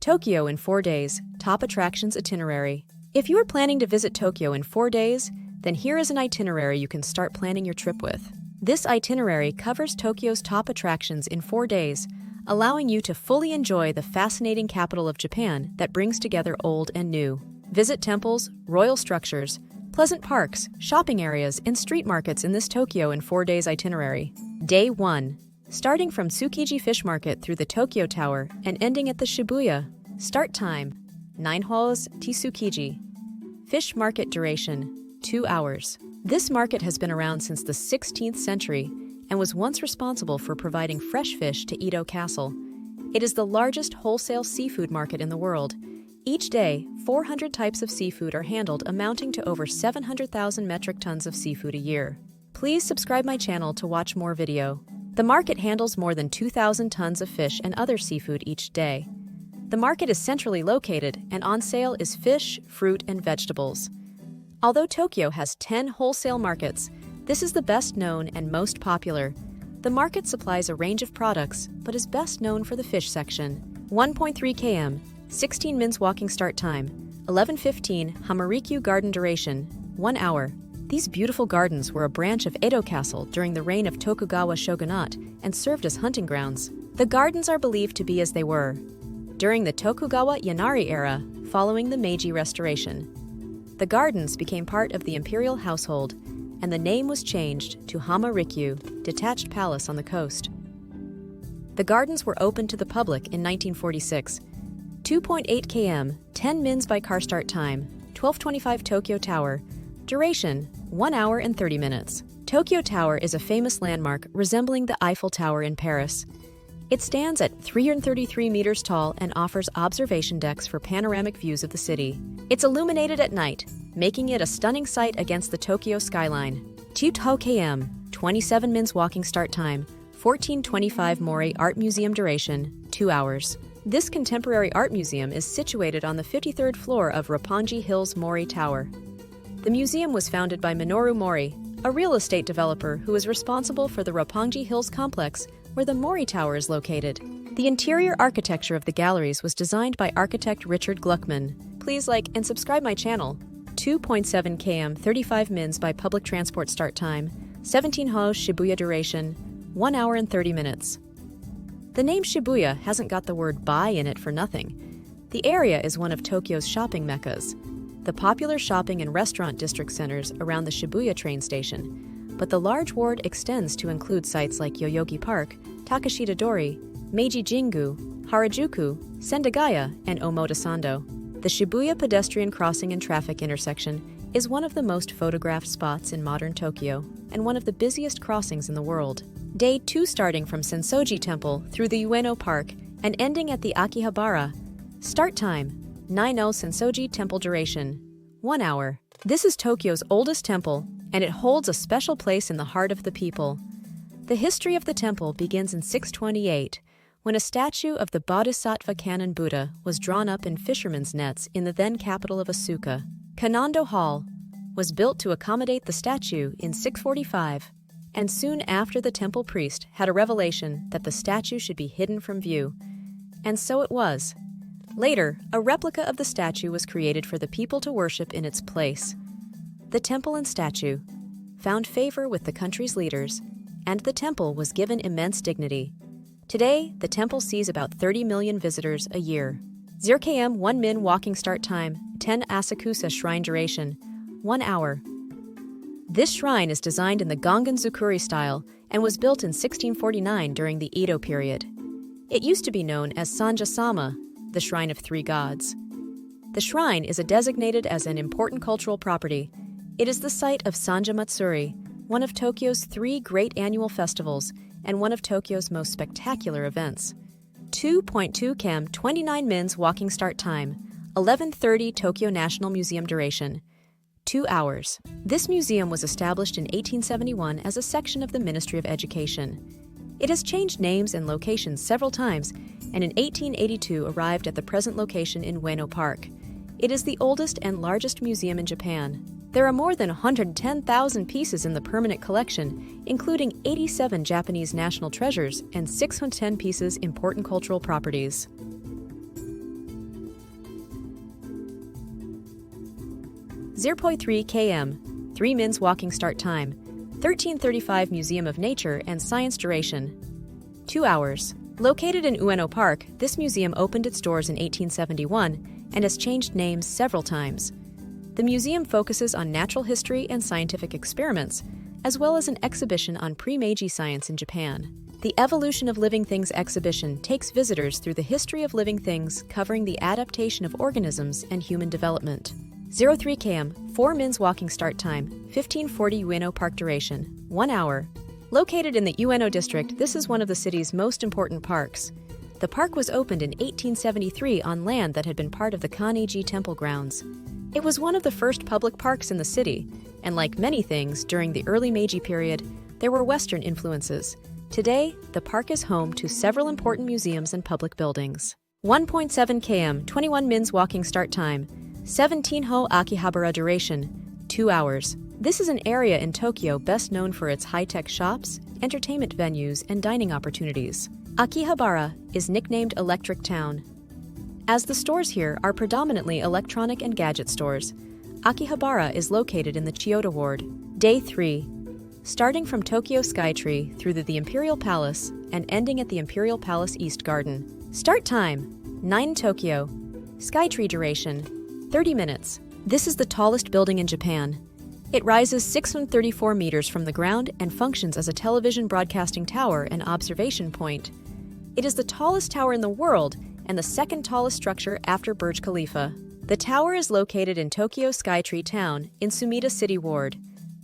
Tokyo in 4 days, top attractions itinerary. If you are planning to visit Tokyo in 4 days, then here is an itinerary you can start planning your trip with. This itinerary covers Tokyo's top attractions in 4 days, allowing you to fully enjoy the fascinating capital of Japan that brings together old and new. Visit temples, royal structures, pleasant parks, shopping areas, and street markets in this Tokyo in 4 days itinerary. Day 1. Starting from Tsukiji Fish Market through the Tokyo Tower and ending at the Shibuya. Start time, 9 hos Tsukiji. Fish market duration, 2 hours. This market has been around since the 16th century and was once responsible for providing fresh fish to Edo Castle. It is the largest wholesale seafood market in the world. Each day, 400 types of seafood are handled, amounting to over 700,000 metric tons of seafood a year. Please subscribe my channel to watch more video. The market handles more than 2,000 tons of fish and other seafood each day. The market is centrally located, and on sale is fish, fruit, and vegetables. Although Tokyo has 10 wholesale markets, this is the best known and most popular. The market supplies a range of products, but is best known for the fish section. 1.3 km, 16 min walking start time, 11:15 Hamarikyu garden duration, 1 hour. These beautiful gardens were a branch of Edo Castle during the reign of Tokugawa shogunate and served as hunting grounds. The gardens are believed to be as they were during the Tokugawa Yanari era, following the Meiji Restoration. The gardens became part of the imperial household, and the name was changed to Hamarikyu, detached palace on the coast. The gardens were opened to the public in 1946. 2.8 km, 10 mins by car start time, 12:25 Tokyo Tower. Duration, 1 hour and 30 minutes. Tokyo Tower is a famous landmark resembling the Eiffel Tower in Paris. It stands at 333 meters tall and offers observation decks for panoramic views of the city. It's illuminated at night, making it a stunning sight against the Tokyo skyline. 2 km, 27 mins walking start time, 14:25 Mori Art Museum duration, 2 hours. This contemporary art museum is situated on the 53rd floor of Roppongi Hills Mori Tower. The museum was founded by Minoru Mori, a real estate developer who is responsible for the Roppongi Hills complex where the Mori Tower is located. The interior architecture of the galleries was designed by architect Richard Gluckman. Please like and subscribe my channel. 2.7 km, 35 mins by public transport start time, 17 hos Shibuya duration, 1 hour and 30 minutes. The name Shibuya hasn't got the word "by" in it for nothing. The area is one of Tokyo's shopping meccas. The popular shopping and restaurant district centers around the Shibuya train station, but the large ward extends to include sites like Yoyogi Park, Takashita Dori, Meiji Jingu, Harajuku, Sendagaya, and Omotesando. The Shibuya pedestrian crossing and traffic intersection is one of the most photographed spots in modern Tokyo and one of the busiest crossings in the world. Day 2 starting from Sensoji Temple through the Ueno Park and ending at the Akihabara. Start time, 9 Sensoji Temple duration, 1 hour. This is Tokyo's oldest temple, and it holds a special place in the heart of the people. The history of the temple begins in 628, when a statue of the Bodhisattva Kannon Buddha was drawn up in fishermen's nets in the then capital of Asuka. Kanando Hall was built to accommodate the statue in 645, and soon after the temple priest had a revelation that the statue should be hidden from view. And so it was. Later, a replica of the statue was created for the people to worship in its place. The temple and statue found favor with the country's leaders, and the temple was given immense dignity. Today, the temple sees about 30 million visitors a year. 0 km 1 min walking start time, 10 Asakusa shrine duration, 1 hour. This shrine is designed in the Gongan-zukuri style and was built in 1649 during the Edo period. It used to be known as Sanja-sama, the Shrine of Three Gods. The shrine is designated as an important cultural property. It is the site of Sanja Matsuri, one of Tokyo's 3 great annual festivals and one of Tokyo's most spectacular events. 2.2 km, 29 mins walking start time, 11:30 Tokyo National Museum duration, 2 hours. This museum was established in 1871 as a section of the Ministry of Education. It has changed names and locations several times, and in 1882 arrived at the present location in Ueno Park. It is the oldest and largest museum in Japan. There are more than 110,000 pieces in the permanent collection, including 87 Japanese national treasures and 610 pieces important cultural properties. 0.3 km, 3 mins walking start time, 13:35 Museum of Nature and Science duration, 2 hours. Located in Ueno Park, this museum opened its doors in 1871 and has changed names several times. The museum focuses on natural history and scientific experiments, as well as an exhibition on pre-Meiji science in Japan. The Evolution of Living Things exhibition takes visitors through the history of living things, covering the adaptation of organisms and human development. 0.3 km, 4 mins walking start time, 15:40 Ueno Park duration, 1 hour. Located in the Ueno district, this is one of the city's most important parks. The park was opened in 1873 on land that had been part of the Kaneiji Temple grounds. It was one of the first public parks in the city, and like many things during the early Meiji period, there were Western influences. Today, the park is home to several important museums and public buildings. 1.7 km, 21 mins walking start time, 17-ho Akihabara duration, 2 hours. This is an area in Tokyo best known for its high-tech shops, entertainment venues, and dining opportunities. Akihabara is nicknamed Electric Town. As the stores here are predominantly electronic and gadget stores, Akihabara is located in the Chiyoda Ward. Day 3. Starting from Tokyo Skytree through the Imperial Palace and ending at the Imperial Palace East Garden. Start time, 9 Tokyo. Skytree duration, 30 minutes. This is the tallest building in Japan. It rises 634 meters from the ground and functions as a television broadcasting tower and observation point. It is the tallest tower in the world and the second tallest structure after Burj Khalifa. The tower is located in Tokyo Skytree Town in Sumida City Ward.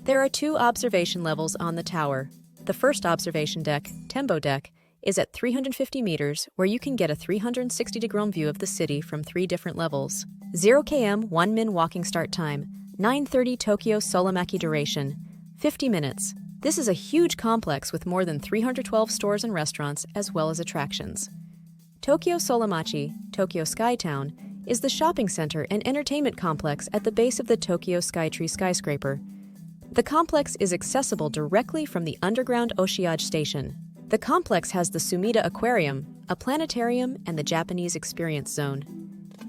There are 2 observation levels on the tower. The first observation deck, Tembo Deck, is at 350 meters, where you can get a 360-degree view of the city from 3 different levels. 0 km, 1 min walking start time, 9:30 Tokyo Solomaki duration, 50 minutes. This is a huge complex with more than 312 stores and restaurants, as well as attractions. Tokyo Solomachi, Tokyo Skytown, is the shopping center and entertainment complex at the base of the Tokyo Skytree skyscraper. The complex is accessible directly from the underground Oshiage station. The complex has the Sumida Aquarium, a planetarium, and the Japanese Experience Zone.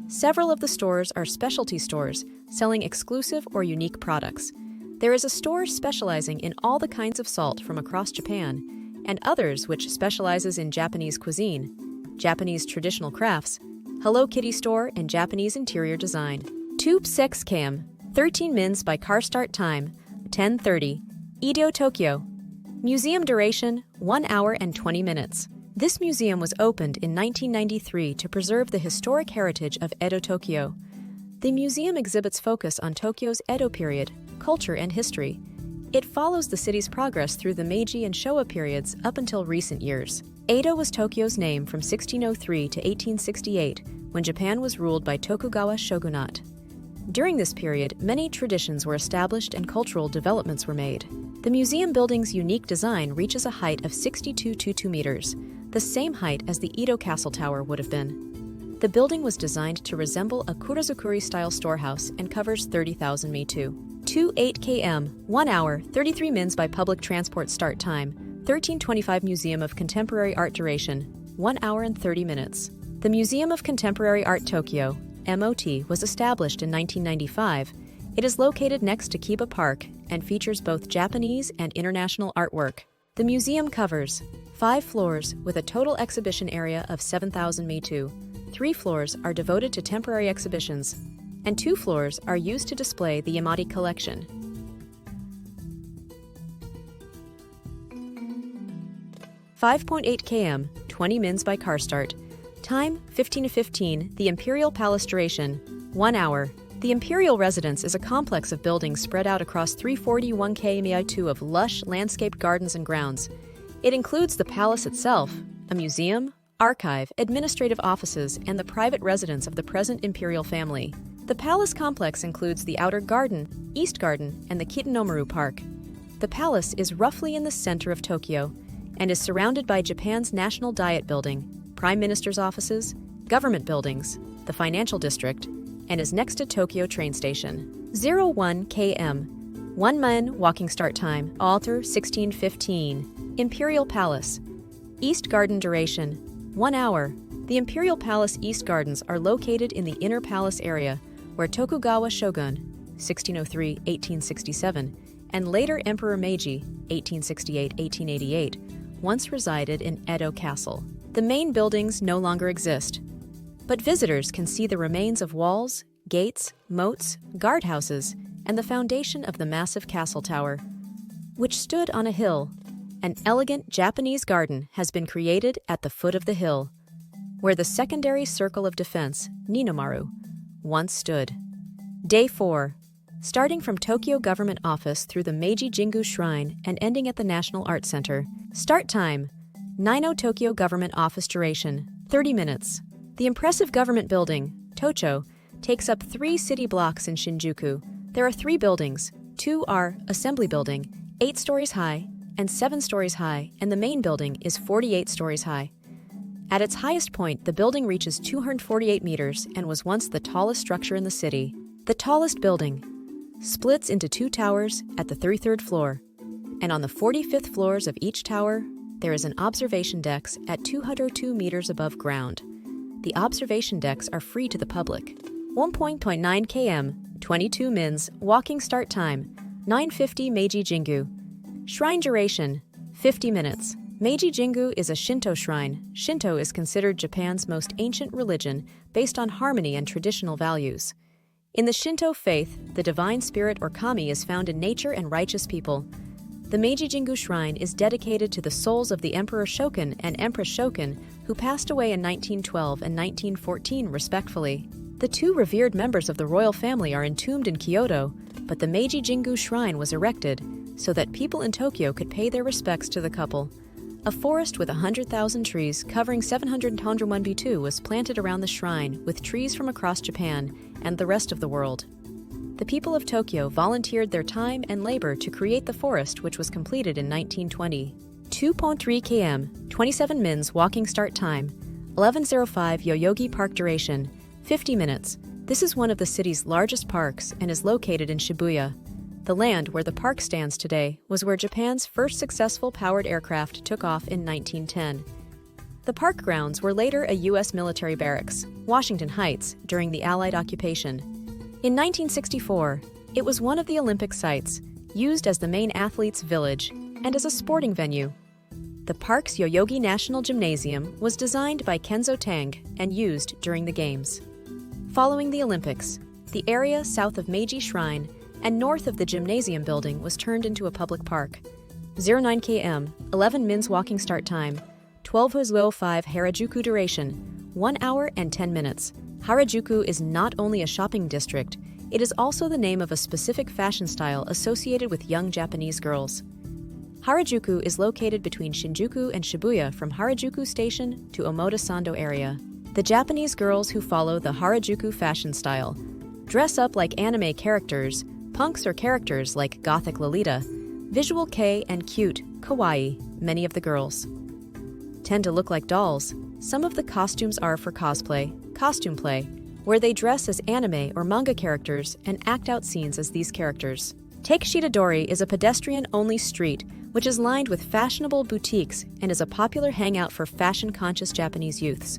Several of the stores are specialty stores, selling exclusive or unique products. There is a store specializing in all the kinds of salt from across Japan, and others which specializes in Japanese cuisine, Japanese traditional crafts, Hello Kitty store, and Japanese interior design. 2.6 km, 13 mins by car start time, 10:30, Edo, Tokyo. Museum duration, 1 hour and 20 minutes. This museum was opened in 1993 to preserve the historic heritage of Edo, Tokyo. The museum exhibits focus on Tokyo's Edo period, culture, and history. It follows the city's progress through the Meiji and Showa periods up until recent years. Edo was Tokyo's name from 1603 to 1868, when Japan was ruled by Tokugawa shogunate. During this period, many traditions were established and cultural developments were made. The museum building's unique design reaches a height of 62.22 meters, the same height as the Edo Castle Tower would have been. The building was designed to resemble a Kurazukuri-style storehouse and covers 30,000 m². 2.8 km, 1 hour, 33 mins by public transport start time, 13:25 Museum of Contemporary Art duration, 1 hour and 30 minutes. The Museum of Contemporary Art Tokyo, MOT, was established in 1995. It is located next to Kiba Park and features both Japanese and international artwork. The museum covers 5 floors with a total exhibition area of 7,000 m². 3 floors are devoted to temporary exhibitions, and 2 floors are used to display the Yamate collection. .8 km, 20 mins by car start. Time, 15:15, the Imperial Palace duration, 1 hour. The Imperial Residence is a complex of buildings spread out across 341 km² of lush, landscaped gardens and grounds. It includes the palace itself, a museum, archive, administrative offices, and the private residence of the present imperial family. The palace complex includes the Outer Garden, East Garden, and the Kitanomaru Park. The palace is roughly in the center of Tokyo and is surrounded by Japan's National Diet Building, Prime Minister's offices, government buildings, the financial district, and is next to Tokyo train station. 0.1 km, 1 min walking start time, altar 16:15, Imperial Palace. East Garden duration, 1 hour. The Imperial Palace East Gardens are located in the inner palace area, where Tokugawa shogun, (1603–1867), and later Emperor Meiji (1868–1888), once resided in Edo Castle. The main buildings no longer exist, but visitors can see the remains of walls, gates, moats, guardhouses, and the foundation of the massive castle tower, which stood on a hill. An elegant Japanese garden has been created at the foot of the hill, where the secondary circle of defense, Ninomaru, once stood. Day 4. Starting from Tokyo Government Office through the Meiji Jingu Shrine and ending at the National Art Center. Start time: 9:00 Tokyo Government Office. Duration: 30 minutes. The impressive government building, Tocho, takes up 3 city blocks in Shinjuku. There are 3 buildings. 2 are Assembly Building, 8 stories high, and 7 stories high, and the main building is 48 stories high. At its highest point, the building reaches 248 meters and was once the tallest structure in the city. The tallest building splits into 2 towers at the 33rd floor, and on the 45th floors of each tower, there is an observation deck at 202 meters above ground. The observation decks are free to the public. 1.9 km, 22 mins, walking start time, 9:50 Meiji Jingu. Shrine duration, 50 minutes. Meiji Jingu is a Shinto shrine. Shinto is considered Japan's most ancient religion based on harmony and traditional values. In the Shinto faith, the divine spirit or kami is found in nature and righteous people. The Meiji Jingu Shrine is dedicated to the souls of the Emperor Shokin and Empress Shokin, who passed away in 1912 and 1914 respectively. The 2 revered members of the royal family are entombed in Kyoto, but the Meiji Jingu Shrine was erected so that people in Tokyo could pay their respects to the couple. A forest with 100,000 trees covering 701 was planted around the shrine with trees from across Japan and the rest of the world. The people of Tokyo volunteered their time and labor to create the forest, which was completed in 1920. 2.3 km, 27 mins walking start time, 11:05 Yoyogi Park. Duration, 50 minutes. This is one of the city's largest parks and is located in Shibuya. The land where the park stands today was where Japan's first successful powered aircraft took off in 1910. The park grounds were later a U.S. military barracks, Washington Heights, during the Allied occupation. In 1964, it was one of the Olympic sites, used as the main athletes' village and as a sporting venue. The park's Yoyogi National Gymnasium was designed by Kenzo Tang and used during the Games. Following the Olympics, the area south of Meiji Shrine and north of the gymnasium building was turned into a public park. 09 km, 11 mins walking start time, 12:05 Harajuku. Duration, 1 hour and 10 minutes. Harajuku is not only a shopping district, it is also the name of a specific fashion style associated with young Japanese girls. Harajuku is located between Shinjuku and Shibuya from Harajuku Station to Omotesando area. The Japanese girls who follow the Harajuku fashion style dress up like anime characters, punks or characters like Gothic Lolita, Visual Kei and cute, kawaii, many of the girls tend to look like dolls. Some of the costumes are for cosplay, costume play, where they dress as anime or manga characters and act out scenes as these characters. Takeshita-dori is a pedestrian-only street which is lined with fashionable boutiques and is a popular hangout for fashion-conscious Japanese youths.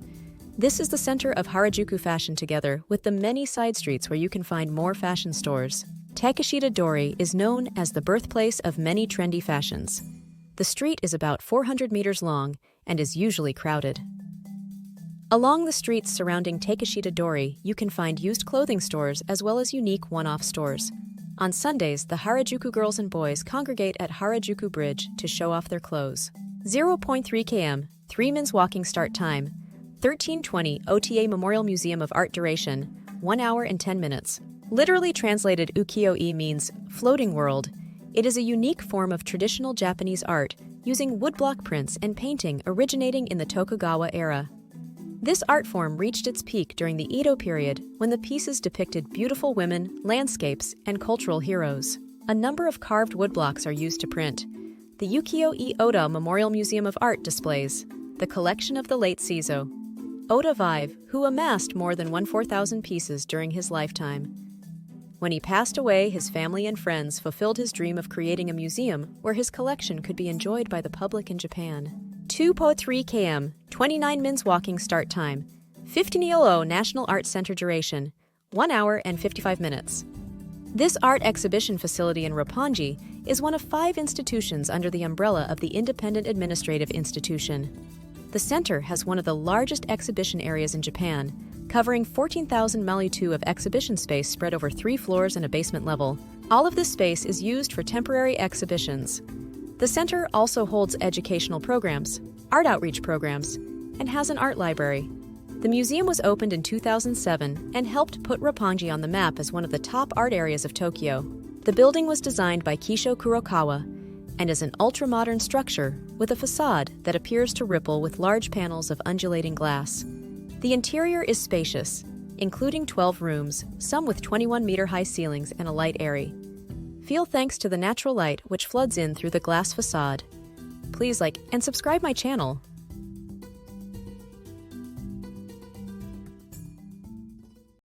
This is the center of Harajuku fashion together with the many side streets where you can find more fashion stores. Takeshita-dori is known as the birthplace of many trendy fashions. The street is about 400 meters long and is usually crowded. Along the streets surrounding Takeshita-dori, you can find used clothing stores as well as unique one-off stores. On Sundays, the Harajuku girls and boys congregate at Harajuku Bridge to show off their clothes. 0.3 km, 3 mins walking start time, 13:20 OTA Memorial Museum of Art. Duration, 1 hour and 10 minutes. Literally translated ukiyo-e means floating world. It is a unique form of traditional Japanese art using woodblock prints and painting originating in the Tokugawa era. This art form reached its peak during the Edo period when the pieces depicted beautiful women, landscapes, and cultural heroes. A number of carved woodblocks are used to print. The Ukiyo-e Oda Memorial Museum of Art displays the collection of the late Seizo Oda Vive, who amassed more than 14,000 pieces during his lifetime. When he passed away, his family and friends fulfilled his dream of creating a museum where his collection could be enjoyed by the public in Japan. 2.3 km, 29 mins walking start time, 15 National Art Center. Duration, 1 hour and 55 minutes. This art exhibition facility in Roppongi is one of 5 institutions under the umbrella of the Independent Administrative Institution. The center has one of the largest exhibition areas in Japan, covering 14,000 m² of exhibition space spread over 3 floors and a basement level. All of this space is used for temporary exhibitions. The center also holds educational programs, art outreach programs, and has an art library. The museum was opened in 2007 and helped put Roppongi on the map as one of the top art areas of Tokyo. The building was designed by Kisho Kurokawa and is an ultra-modern structure with a facade that appears to ripple with large panels of undulating glass. The interior is spacious, including 12 rooms, some with 21-meter-high ceilings and a light area. Feel thanks to the natural light which floods in through the glass facade. Please like and subscribe my channel.